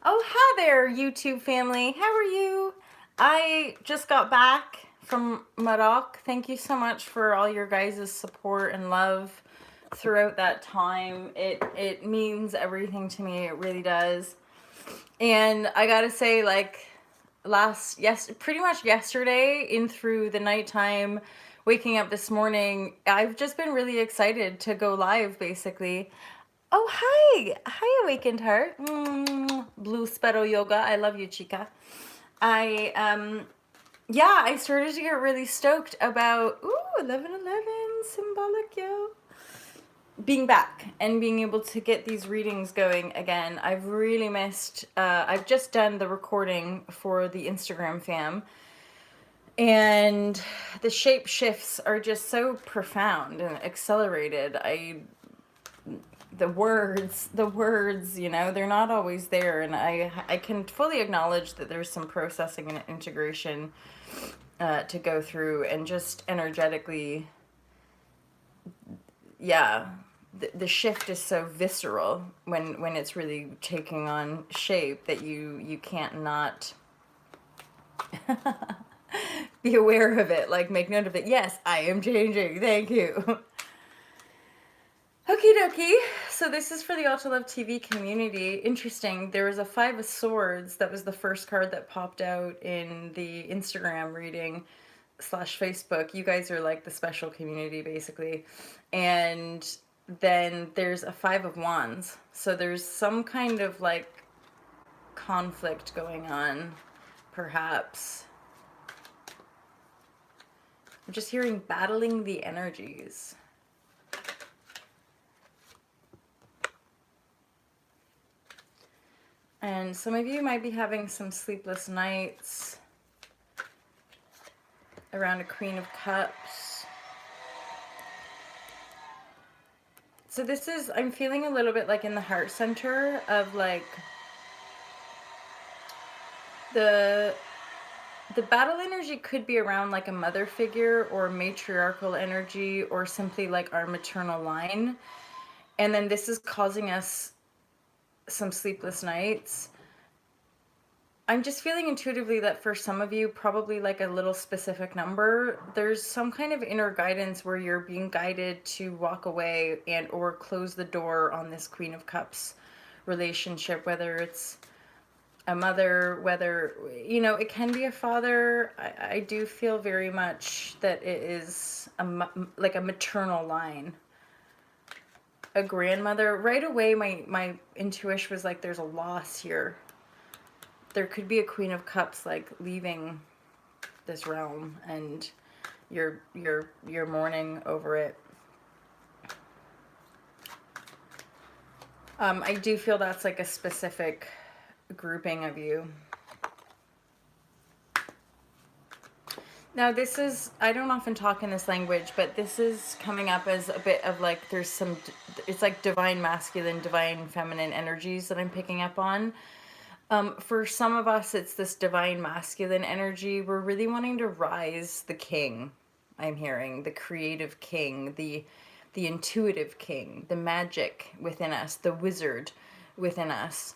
Oh, hi there, YouTube family. How are you? I just got back from Maroc. Thank you so much for all your guys' support and love throughout that time. It means everything to me. It really does. And I gotta say, like pretty much yesterday in through the nighttime, waking up this morning, I've just been really excited to go live, basically. Oh, hi. Hi, Awakened Heart. Blue Spedo Yoga. I love you, chica. I started to get really stoked about, 1111, symbolic, yo. Being back and being able to get these readings going again. I've really missed, I've just done the recording for the Instagram fam. And the shape shifts are just so profound and accelerated. The words, they're not always there, and I can fully acknowledge that there's some processing and integration to go through, and just energetically, yeah, the shift is so visceral when it's really taking on shape that you can't not be aware of it, like make note of it. Yes, I am changing, thank you. Okie dokie. So this is for the Auto Love TV community. Interesting. There was a Five of Swords. That was the first card that popped out in the Instagram reading / Facebook. You guys are like the special community, basically. And then there's a Five of Wands. So there's some kind of like conflict going on, perhaps. I'm just hearing battling the energies. And some of you might be having some sleepless nights around a Queen of Cups. So this is, I'm feeling a little bit like in the heart center of like the battle energy could be around like a mother figure or matriarchal energy or simply like our maternal line. And then this is causing us some sleepless nights. I'm just feeling intuitively that for some of you, probably like a little specific number, there's some kind of inner guidance where you're being guided to walk away and or close the door on this Queen of Cups relationship, whether it's a mother, whether, it can be a father. I do feel very much that it is like a maternal line. A grandmother. Right away, my intuition was like, there's a loss here. There could be a Queen of Cups like leaving this realm, and you're mourning over it. I do feel that's like a specific grouping of you. Now this is, I don't often talk in this language, but this is coming up as a bit of like, there's some, it's like divine masculine, divine feminine energies that I'm picking up on. For some of us, it's this divine masculine energy. We're really wanting to rise the king. I'm hearing the creative king, the intuitive king, the magic within us, the wizard within us.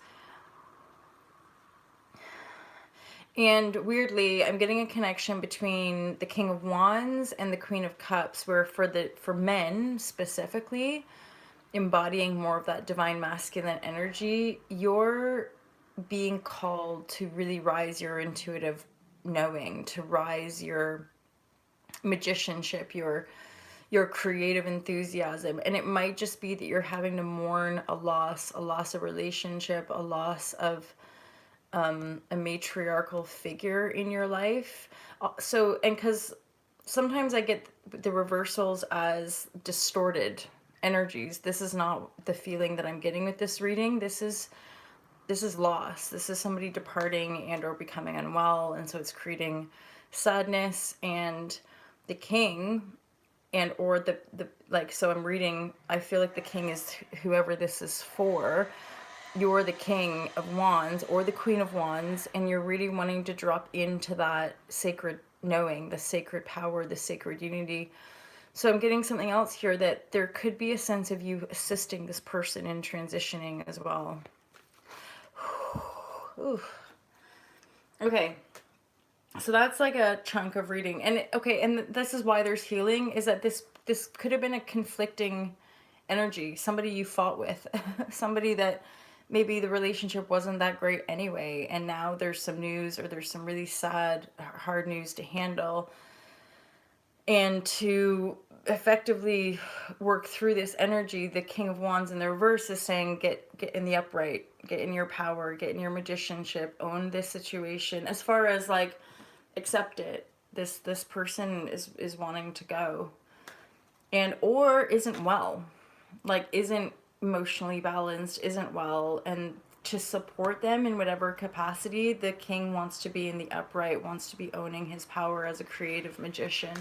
And weirdly, I'm getting a connection between the King of Wands and the Queen of Cups, where for men specifically, embodying more of that divine masculine energy, you're being called to really rise your intuitive knowing, to rise your magicianship, your creative enthusiasm. And it might just be that you're having to mourn a loss of relationship, a loss of a matriarchal figure in your life. So, and because sometimes I get the reversals as distorted energies. This is not the feeling that I'm getting with this reading. This is loss. This is somebody departing and or becoming unwell, and so it's creating sadness. And the king and or the like, so I'm reading, I feel like the king is whoever this is for. You're the King of Wands or the Queen of Wands, and you're really wanting to drop into that sacred knowing, the sacred power, the sacred unity. So I'm getting something else here, that there could be a sense of you assisting this person in transitioning as well. Ooh. Okay. So that's like a chunk of reading. And okay, and this is why there's healing, is that this could have been a conflicting energy, somebody you fought with, somebody that maybe the relationship wasn't that great anyway, and now there's some news, or there's some really sad, hard news to handle. And to effectively work through this energy, the King of Wands in the reverse is saying, get in the upright, get in your power, get in your magicianship, own this situation, as far as like accept it. This person is wanting to go, and or isn't well, like isn't emotionally balanced, isn't well, and to support them in whatever capacity, the king wants to be in the upright, wants to be owning his power as a creative magician.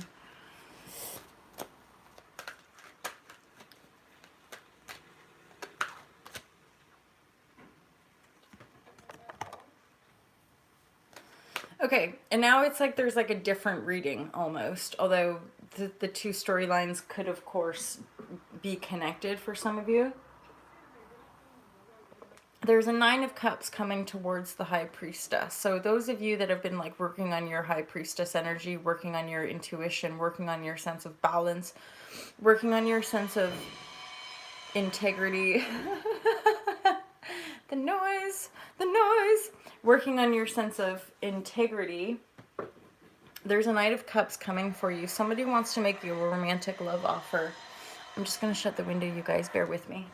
Okay, and now it's like there's like a different reading almost, although the two storylines could, of course, be connected for some of you. There's a Nine of Cups coming towards the High Priestess. So those of you that have been like working on your High Priestess energy, working on your intuition, working on your sense of balance, working on your sense of integrity, the noise, working on your sense of integrity, there's a Knight of Cups coming for you. Somebody wants to make you a romantic love offer. I'm just going to shut the window, you guys. Bear with me.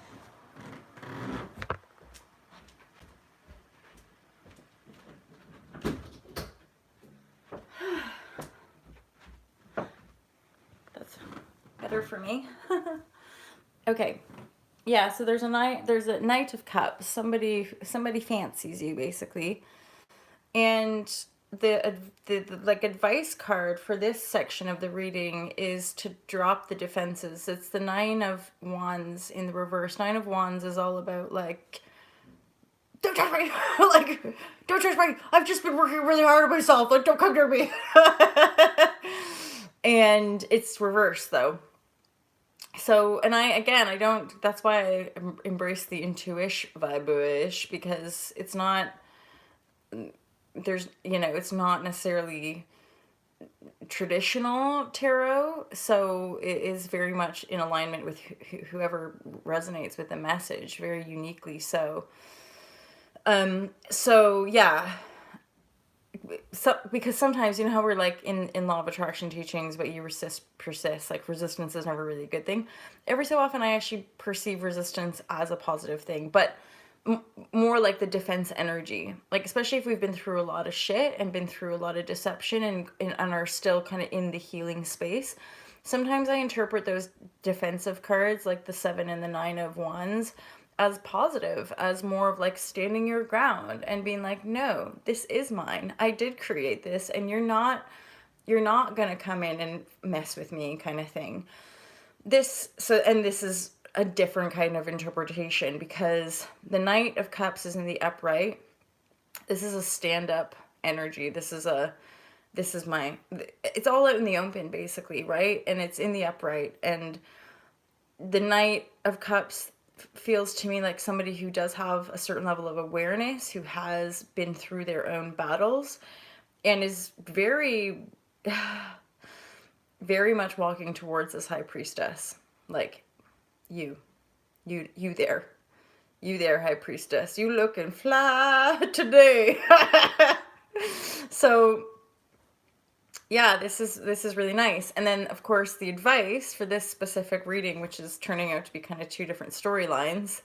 That's better for me. Okay. Yeah, so there's a Knight of Cups. Somebody fancies you, basically. And the like advice card for this section of the reading is to drop the defenses. It's the Nine of Wands in the reverse. Nine of Wands is all about like, don't touch me, like, don't touch me. I've just been working really hard on myself. Like, don't come near me. And it's reverse though. So, and I don't, that's why I embrace the intuition vibe-ish, because it's not, there's, it's not necessarily traditional tarot, so it is very much in alignment with whoever resonates with the message, very uniquely so. So yeah, so because sometimes how we're like in law of attraction teachings, but you persist, like resistance is never really a good thing. Every so often I actually perceive resistance as a positive thing, but more like the defense energy, like especially if we've been through a lot of shit and been through a lot of deception and are still kind of in the healing space. Sometimes I interpret those defensive cards, like the 7 and the 9 of Wands, as positive, as more of like standing your ground and being like, no, this is mine. I did create this, and you're not gonna come in and mess with me, kind of thing. This is a different kind of interpretation, because the Knight of Cups is in the upright. This is a stand-up energy. It's all out in the open, basically, right? And it's in the upright. And the Knight of Cups feels to me like somebody who does have a certain level of awareness, who has been through their own battles, and is very, very much walking towards this High Priestess. Like, you there, High Priestess, you looking fly today. So yeah, this is really nice. And then of course the advice for this specific reading, which is turning out to be kind of two different storylines,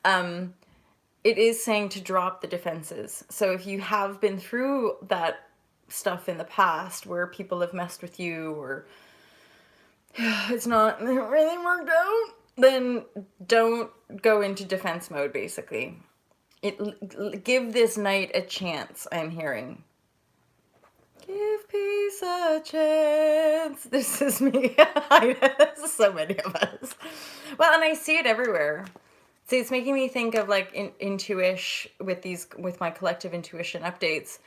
it is saying to drop the defenses. So if you have been through that stuff in the past where people have messed with you, or it's not really worked out, then don't go into defense mode, basically. Give this Knight a chance, I'm hearing. Give peace a chance. This is me. This is so many of us. Well, and I see it everywhere. See, it's making me think of like intuition with my collective intuition updates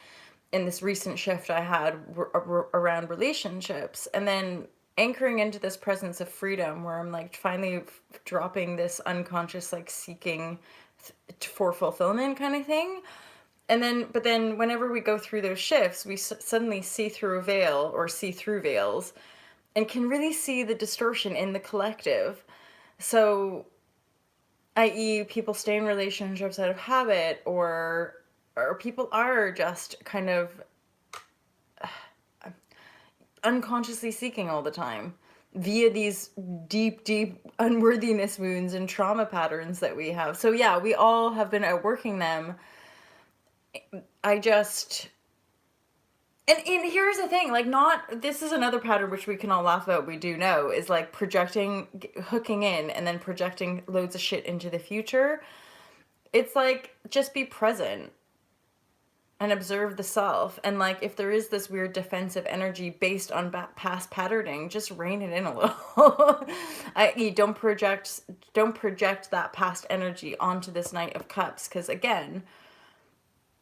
in this recent shift I had around relationships, and then anchoring into this presence of freedom where I'm like finally dropping this unconscious like seeking for fulfillment kind of thing. And then, but then whenever we go through those shifts, we suddenly see through a veil or see through veils and can really see the distortion in the collective. So, i.e., people stay in relationships out of habit, or people are just kind of unconsciously seeking all the time via these deep, deep unworthiness wounds and trauma patterns that we have. So yeah, we all have been outworking them. I just and here's the thing, like, not, this is another pattern which we can all laugh about, we do know, is like projecting, hooking in, and then projecting loads of shit into the future. It's like, just be present and observe the self. And like, if there is this weird defensive energy based on past patterning, just rein it in a little. I.e., don't project that past energy onto this Knight of Cups, because again,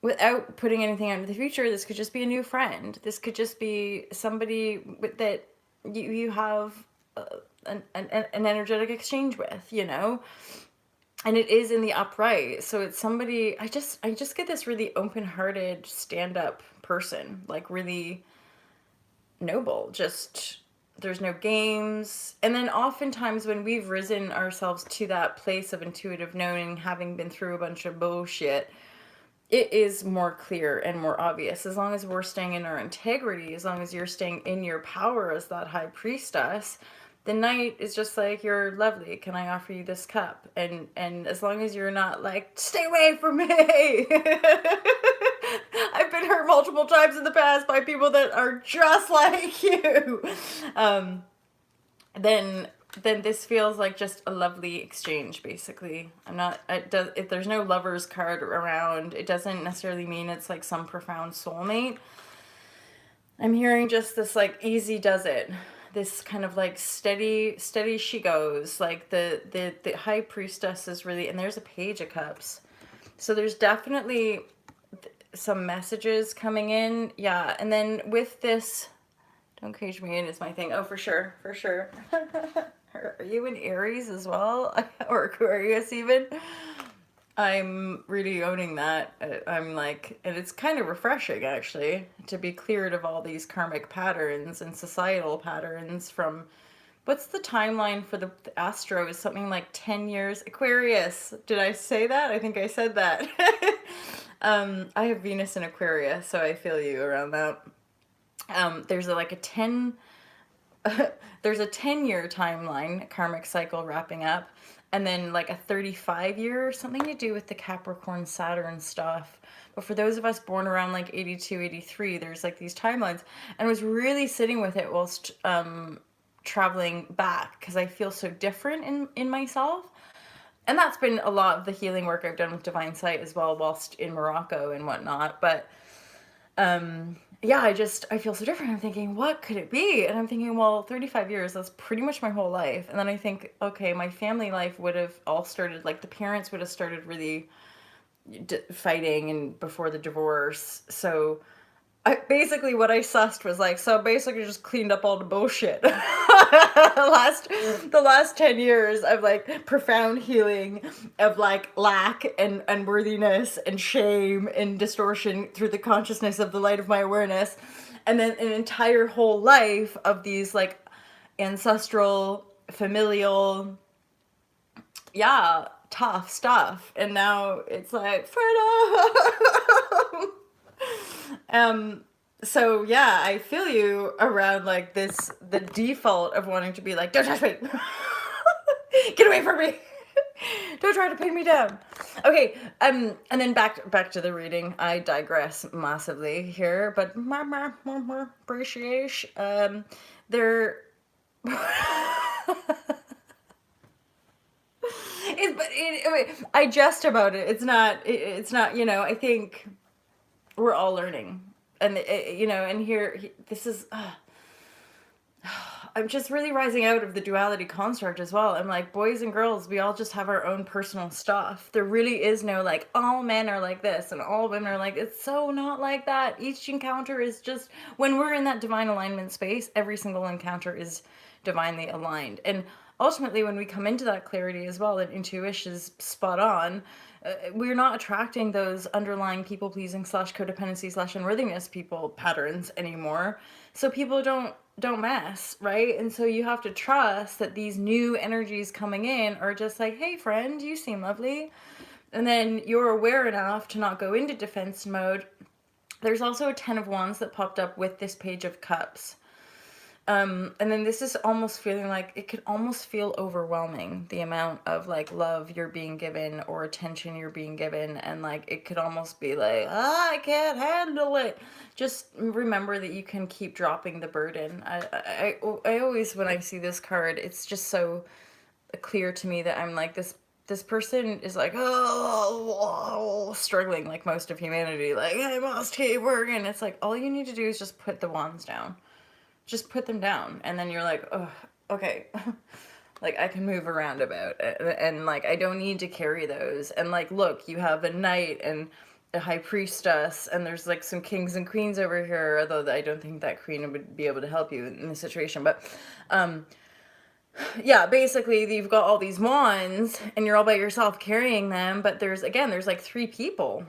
without putting anything out into the future, this could just be a new friend. This could just be somebody that you have an energetic exchange with, you know? And it is in the upright. So it's somebody, I just get this really open-hearted, stand-up person, like really noble. Just, there's no games. And then oftentimes when we've risen ourselves to that place of intuitive knowing, having been through a bunch of bullshit, it is more clear and more obvious. As long as we're staying in our integrity, as long as you're staying in your power as that high priestess, the knight is just like, you're lovely, can I offer you this cup? And as long as you're not like, stay away from me. I've been hurt multiple times in the past by people that are just like you. Then this feels like just a lovely exchange, basically. If there's no lover's card around, it doesn't necessarily mean it's like some profound soulmate. I'm hearing just this like easy does it. This kind of like steady she goes. Like the high priestess is really, and there's a page of cups. So there's definitely some messages coming in. Yeah, and then with this, don't cage me in is my thing. Oh, for sure. Are you in Aries as well? Or Aquarius even? I'm really owning that. I'm like, and it's kind of refreshing actually to be cleared of all these karmic patterns and societal patterns from, what's the timeline for the astro is something like 10 years. Aquarius. Did I say that? I think I said that. I have Venus in Aquarius, so I feel you around that. There's a 10-year timeline, karmic cycle wrapping up, and then like a 35-year, something to do with the Capricorn Saturn stuff. But for those of us born around like 82, 83, there's like these timelines, and I was really sitting with it whilst traveling back, because I feel so different in myself. And that's been a lot of the healing work I've done with Divine Sight as well whilst in Morocco and whatnot. But yeah, I feel so different. I'm thinking, what could it be? And I'm thinking, well, 35 years, that's pretty much my whole life. And then I think, okay, my family life would have all started, like the parents would have started really fighting and before the divorce. So basically what I sussed was like, so basically just cleaned up all the bullshit. The last 10 years of like profound healing of like lack and unworthiness and shame and distortion through the consciousness of the light of my awareness. And then an entire whole life of these like ancestral, familial, yeah, tough stuff. And now it's like, freedom. So yeah, I feel you around like this, the default of wanting to be like, don't touch me. Get away from me. Don't try to pin me down. Okay, and then back to the reading. I digress massively here, but appreciation. There I jest about it. It's not, you know, I think we're all learning. And, you know, and this is, I'm just really rising out of the duality construct as well. I'm like, boys and girls, we all just have our own personal stuff. There really is no, like, all men are like this and all women are like, it's so not like that. Each encounter is just, when we're in that divine alignment space, every single encounter is divinely aligned. And ultimately, when we come into that clarity as well, and intuition is spot on, we're not attracting those underlying people pleasing slash codependency slash unworthiness people patterns anymore. So people don't mess, right? And so you have to trust that these new energies coming in are just like, hey friend, you seem lovely. And then you're aware enough to not go into defense mode. There's also a 10 of Wands that popped up with this Page of Cups. And then this is almost feeling like it could almost feel overwhelming, the amount of like love you're being given or attention you're being given, and like it could almost be like, I can't handle it. Just remember that you can keep dropping the burden. I always, when I see this card, it's just so clear to me that I'm like, this person is like, oh, struggling like most of humanity, like I must keep working. It's like all you need to do is just put the wands down. Just put them down, and then you're like, oh, okay. Like I can move around about it, and like I don't need to carry those. And like, look, you have a knight and a high priestess, and there's like some kings and queens over here, although I don't think that queen would be able to help you in this situation. But yeah, basically you've got all these wands and you're all by yourself carrying them, but there's like 3 people.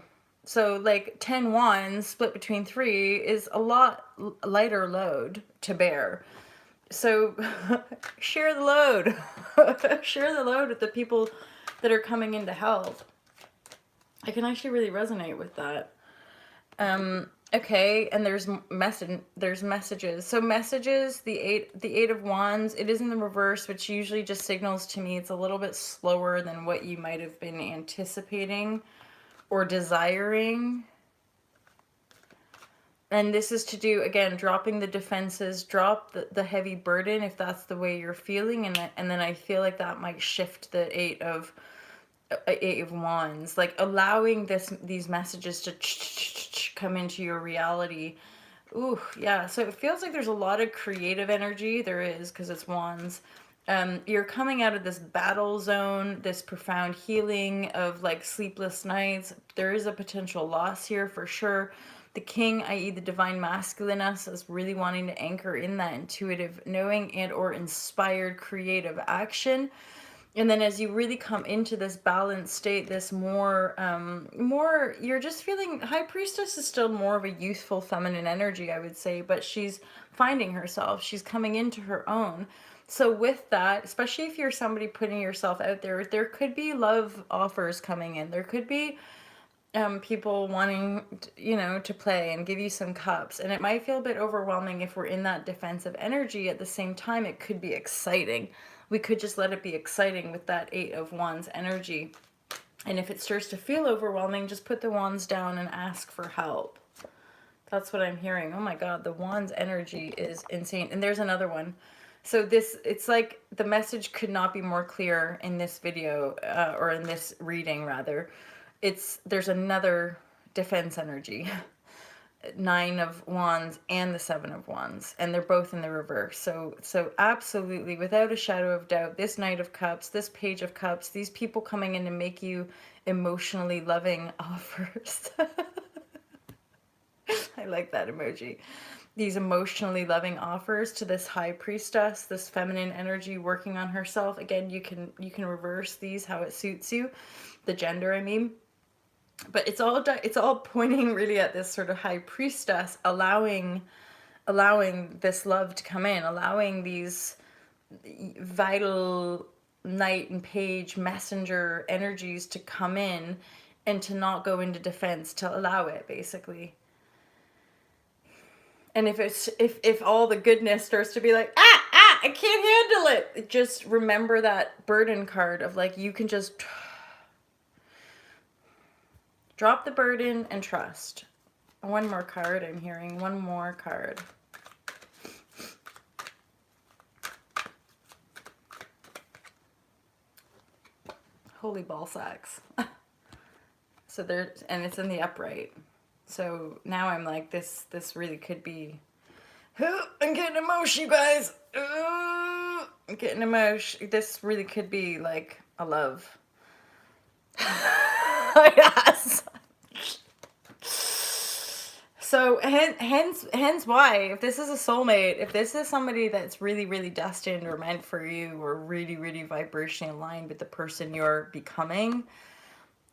So like 10 wands split between 3 is a lot lighter load to bear. So share the load. Share the load with the people that are coming in to help. I can actually really resonate with that. Okay, and there's messages. So messages, the eight of wands, it is in the reverse, which usually just signals to me it's a little bit slower than what you might have been anticipating or desiring. And this is to do, again, dropping the defenses, drop the heavy burden if that's the way you're feeling, and then I feel like that might shift the eight of wands, like allowing these messages to come into your reality. Ooh, yeah. So it feels like there's a lot of creative energy. There is, because it's wands. You're coming out of this battle zone, this profound healing of like sleepless nights. There is a potential loss here for sure. The king, i.e. the divine masculine us, is really wanting to anchor in that intuitive knowing and or inspired creative action. And then as you really come into this balanced state, this more, you're just feeling, high priestess is still more of a youthful feminine energy, I would say, but she's finding herself. She's coming into her own. So with that, especially if you're somebody putting yourself out there, there could be love offers coming in. There could be people wanting, to play and give you some cups. And it might feel a bit overwhelming if we're in that defensive energy. At the same time, it could be exciting. We could just let it be exciting with that 8 of wands energy. And if it starts to feel overwhelming, just put the wands down and ask for help. That's what I'm hearing. Oh my God, the wands energy is insane. And there's another one. So it's like the message could not be more clear in this video, or in this reading rather. There's another defense energy. 9 of wands and the 7 of wands, and they're both in the reverse. So absolutely, without a shadow of doubt, this Knight of Cups, this Page of Cups, these people coming in to make you emotionally loving offers. I like that emoji. These emotionally loving offers to this high priestess, this feminine energy working on herself. Again, you can reverse these how it suits you, the gender, I mean. But it's all pointing really at this sort of high priestess, allowing this love to come in, allowing these vital knight and page messenger energies to come in, and to not go into defense, to allow it basically. And if all the goodness starts to be like, I can't handle it, just remember that burden card of like, you can just drop the burden and trust. One more card, I'm hearing. One more card. Holy ball sacks. So and it's in the upright. So now I'm like, this really could be... I'm getting emotion, you guys. I'm getting emotion. This really could be like a love. Yes. So hence why, if this is a soulmate, if this is somebody that's really, really destined or meant for you, or really, really vibrationally aligned with the person you're becoming,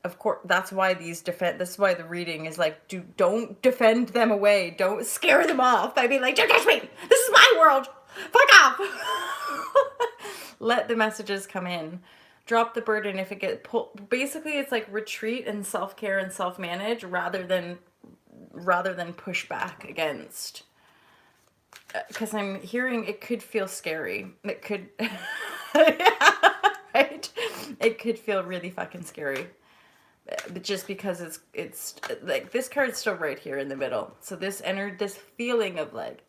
of course, that's why this is why the reading is like, don't defend them away. Don't scare them off by being like, don't touch me. This is my world. Fuck off. Let the messages come in. Drop the burden if it gets pulled. Basically, it's like retreat and self-care and self-manage rather than push back against. Because I'm hearing it could feel scary. It could, yeah, right? It could feel really fucking scary. But just because it's like this card's still right here in the middle. So this feeling of like,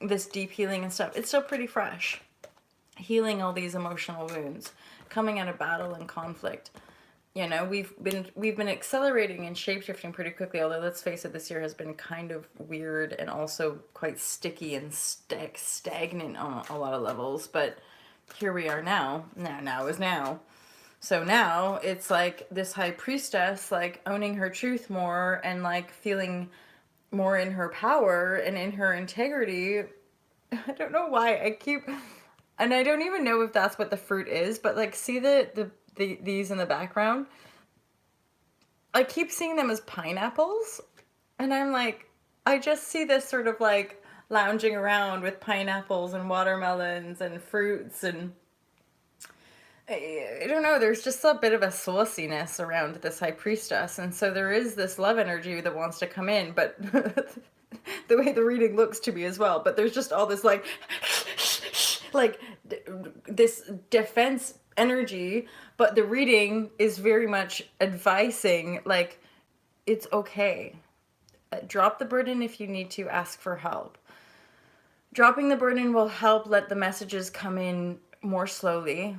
this deep healing and stuff, it's still pretty fresh. Healing all these emotional wounds, coming out of battle and conflict. You know, we've been accelerating and shapeshifting pretty quickly, although let's face it, this year has been kind of weird and also quite sticky and stagnant on a lot of levels. But here we are now. Now is now. So now it's like this high priestess, like owning her truth more and like feeling more in her power and in her integrity. I don't know why and I don't even know if that's what the fruit is, but like see these in the background. I keep seeing them as pineapples, and I'm like, I just see this sort of like lounging around with pineapples and watermelons and fruits, and I don't know, there's just a bit of a sauciness around this high priestess, and so there is this love energy that wants to come in, but the way the reading looks to me as well, but there's just all this like this defense energy, but the reading is very much advising like it's okay. Drop the burden if you need to, ask for help. Dropping the burden will help let the messages come in more slowly.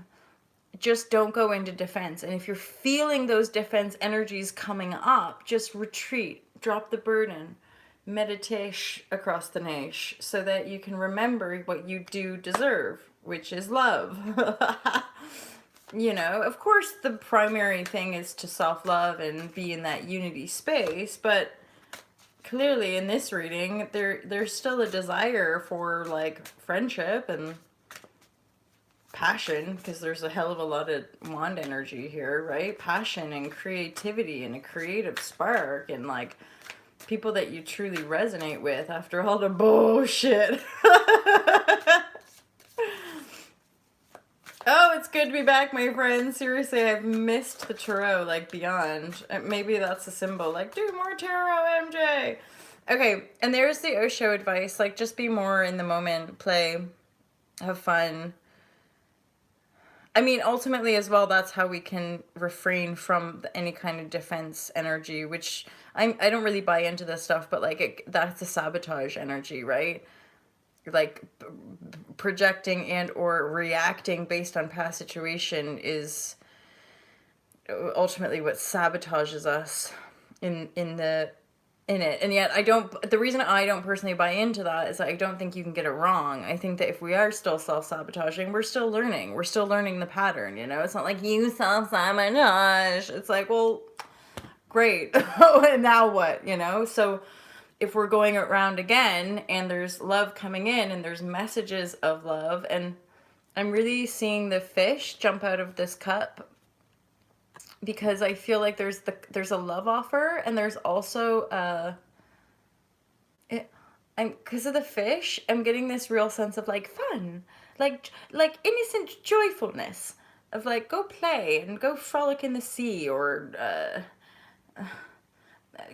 Just don't go into defense. And if you're feeling those defense energies coming up, just retreat, drop the burden, meditate across the niche so that you can remember what you do deserve, which is love. You know, of course, the primary thing is to self-love and be in that unity space, but clearly in this reading, there's still a desire for like friendship and passion, because there's a hell of a lot of wand energy here, right? Passion and creativity and a creative spark and like people that you truly resonate with after all the bullshit. Oh, it's good to be back, my friends. Seriously, I've missed the tarot, like, beyond. Maybe that's a symbol. Like, do more tarot, MJ. Okay, and there's the Osho advice. Like, just be more in the moment. Play. Have fun. I mean, ultimately, as well, that's how we can refrain from any kind of defense energy, which I don't really buy into this stuff, but, like, that's a sabotage energy, right? Like projecting and or reacting based on past situation is ultimately what sabotages us in it. And yet the reason I don't personally buy into that is that I don't think you can get it wrong. I think that if we are still self-sabotaging, we're still learning the pattern, you know. It's not like you self-sabotage. It's like, well, great. And now what, you know? So if we're going around again and there's love coming in and there's messages of love, and I'm really seeing the fish jump out of this cup because I feel like there's a love offer, and there's also because of the fish, I'm getting this real sense of like fun, like innocent joyfulness of like go play and go frolic in the sea, or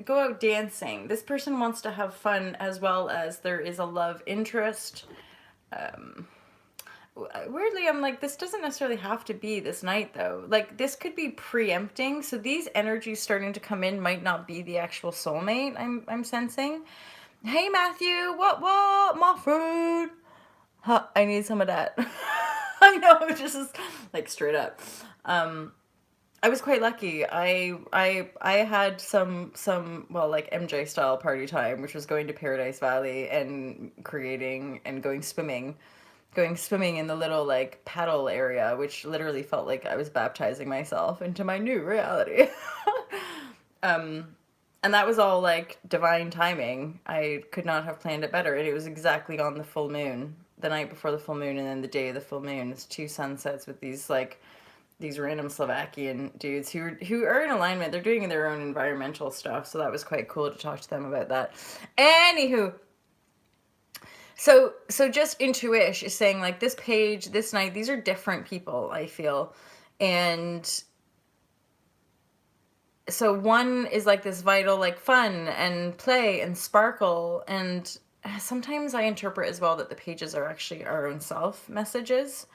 go out dancing. This person wants to have fun, as well as there is a love interest. Weirdly, I'm like, this doesn't necessarily have to be this night, though. Like, this could be preempting. So these energies starting to come in might not be the actual soulmate I'm sensing. Hey, Matthew, what, my food? Huh, I need some of that. I know, just like straight up. I was quite lucky. I had some well, like MJ style party time, which was going to Paradise Valley and creating and going swimming in the little like paddle area, which literally felt like I was baptizing myself into my new reality. And that was all like divine timing. I could not have planned it better, and it was exactly on the full moon, the night before the full moon, and then the day of the full moon. It's two sunsets with these like these random Slovakian dudes who are in alignment. They're doing their own environmental stuff, so that was quite cool to talk to them about that. Anywho, so just intuition is saying like this page, this night, these are different people, I feel. And so one is like this vital, like fun and play and sparkle. And sometimes I interpret as well that the pages are actually our own self messages.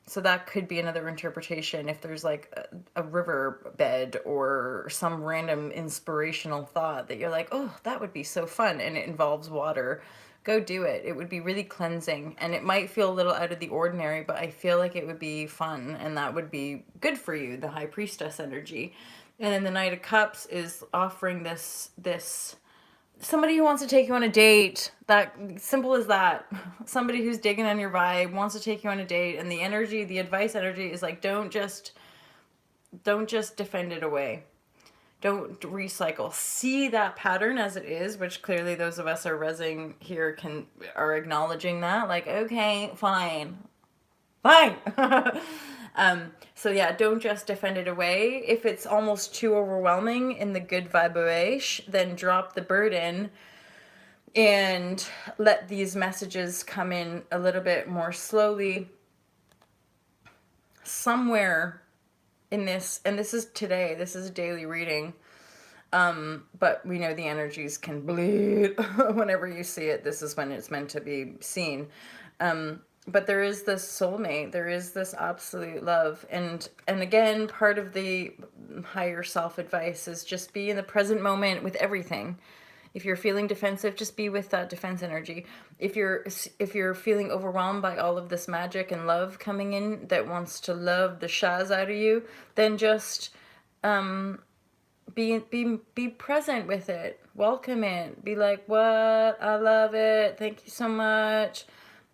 So that could be another interpretation if there's like a river bed or some random inspirational thought that you're like, oh, that would be so fun, and it involves water. Go do it. It would be really cleansing, and it might feel a little out of the ordinary, but I feel like it would be fun, and that would be good for you, the High Priestess energy. And then the Knight of Cups is offering this somebody who wants to take you on a date. That simple as that. Somebody who's digging on your vibe wants to take you on a date, and the energy, the advice energy is like, don't just defend it away. Don't recycle. See that pattern as it is, which clearly those of us are rezzing here are acknowledging that. Like, okay, fine. So yeah, don't just defend it away. If it's almost too overwhelming in the good vibrashe, then drop the burden and let these messages come in a little bit more slowly. Somewhere in this, and this is today, this is a daily reading, but we know the energies can bleed whenever you see it. This is when it's meant to be seen. But there is this soulmate, there is this absolute love, and again, part of the higher self advice is just be in the present moment with everything. If you're feeling defensive, just be with that defense energy. If you're feeling overwhelmed by all of this magic and love coming in that wants to love the shaz out of you, then just be present with it. Welcome it. Be like, what? I love it. Thank you so much.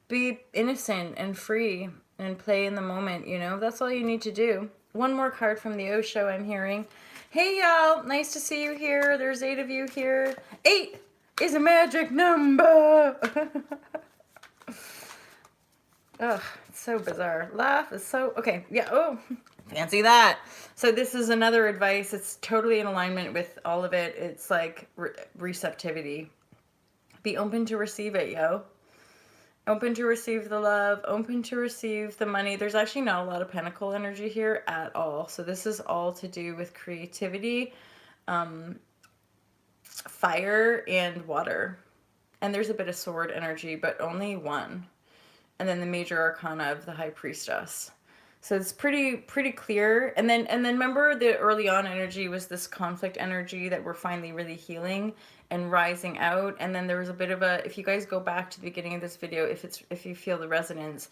Be innocent and free and play in the moment, you know? That's all you need to do. One more card from the Osho I'm hearing. Hey, y'all. Nice to see you here. There's 8 of you here. 8 is a magic number. Ugh, it's so bizarre. Laugh is so... Okay, yeah. Oh, fancy that. So this is another advice. It's totally in alignment with all of it. It's like receptivity. Be open to receive it, yo. Open to receive the love, open to receive the money. There's actually not a lot of pentacle energy here at all. So this is all to do with creativity, fire, and water. And there's a bit of sword energy, but only one. And then the major arcana of the High Priestess. So it's pretty clear. And then remember the early on energy was this conflict energy that we're finally really healing and rising out. And then there was a bit of a, if you guys go back to the beginning of this video, if you feel the resonance,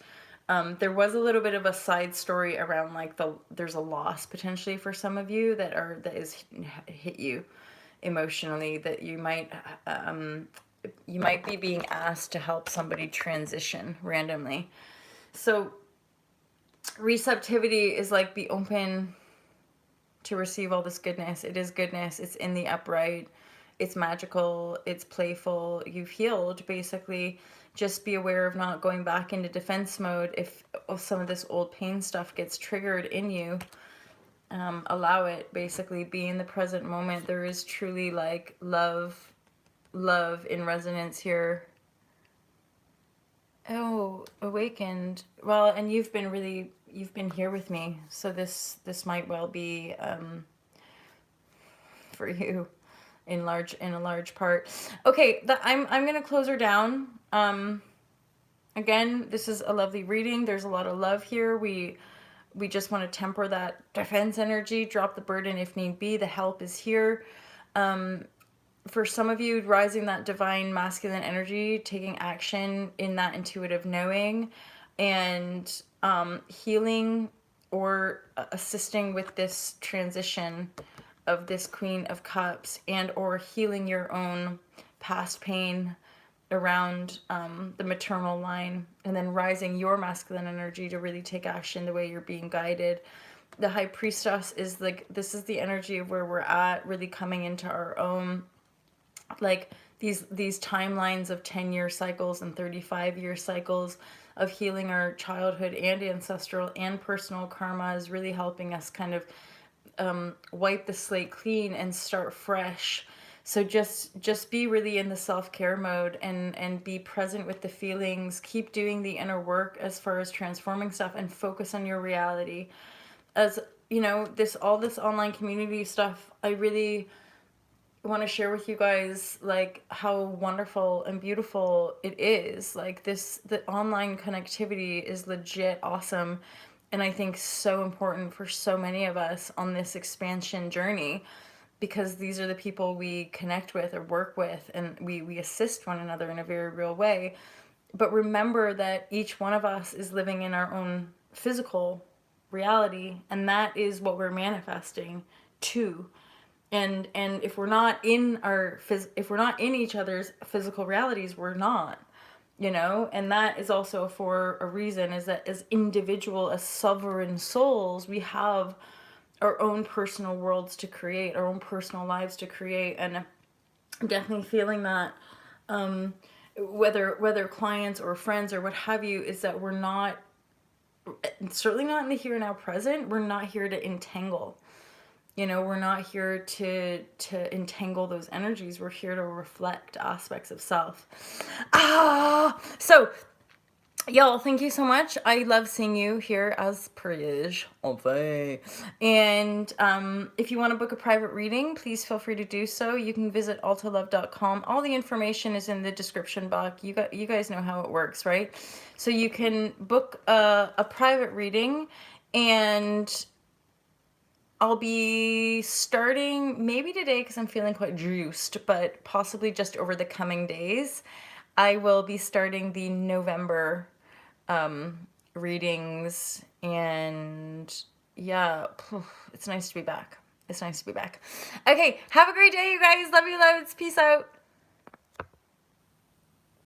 there was a little bit of a side story around like there's a loss potentially for some of you that is hit you emotionally, that you might be being asked to help somebody transition randomly. So receptivity is like, be open to receive all this goodness. It is goodness. It's in the upright. It's magical. It's playful. You've healed, basically. Just be aware of not going back into defense mode if some of this old pain stuff gets triggered in you. Allow it, basically. Be in the present moment. There is truly like love in resonance here. Oh, awakened. Well, and you've been here with me, so this might well be for you in a large part. Okay, I'm gonna close her down. Again, this is a lovely reading. There's a lot of love here. We just want to temper that defense energy, drop the burden if need be. The help is here. For some of you, rising that divine masculine energy, taking action in that intuitive knowing, and healing or assisting with this transition of this Queen of Cups, and or healing your own past pain around the maternal line, and then rising your masculine energy to really take action the way you're being guided. The High Priestess is like, this is the energy of where we're at, really coming into our own, like these timelines of 10-year cycles and 35-year cycles of healing our childhood and ancestral and personal karma is really helping us kind of wipe the slate clean and start fresh. So just be really in the self-care mode and be present with the feelings. Keep doing the inner work as far as transforming stuff and focus on your reality. As you know, this online community stuff, I really want to share with you guys like how wonderful and beautiful it is. Like the online connectivity is legit awesome, and I think so important for so many of us on this expansion journey, because these are the people we connect with or work with, and we assist one another in a very real way. But remember that each one of us is living in our own physical reality, and that is what we're manifesting to. And if we're not in if we're not in each other's physical realities, we're not, you know. And that is also for a reason, is that as individual, as sovereign souls, we have our own personal worlds to create, our own personal lives to create. And I'm definitely feeling that, whether clients or friends or what have you, is that we're not, certainly not in the here and now present, we're not here to entangle. You know, we're not here to entangle those energies. We're here to reflect aspects of self. So y'all, thank you so much. I love seeing you here as per usual. And if you want to book a private reading, please feel free to do so. You can visit altalove.com. All the information is in the description box. You guys know how it works, right? So you can book a private reading, and I'll be starting maybe today because I'm feeling quite juiced, but possibly just over the coming days. I will be starting the November readings, and yeah, it's nice to be back. It's nice to be back. Okay, have a great day, you guys. Love you loads. Peace out.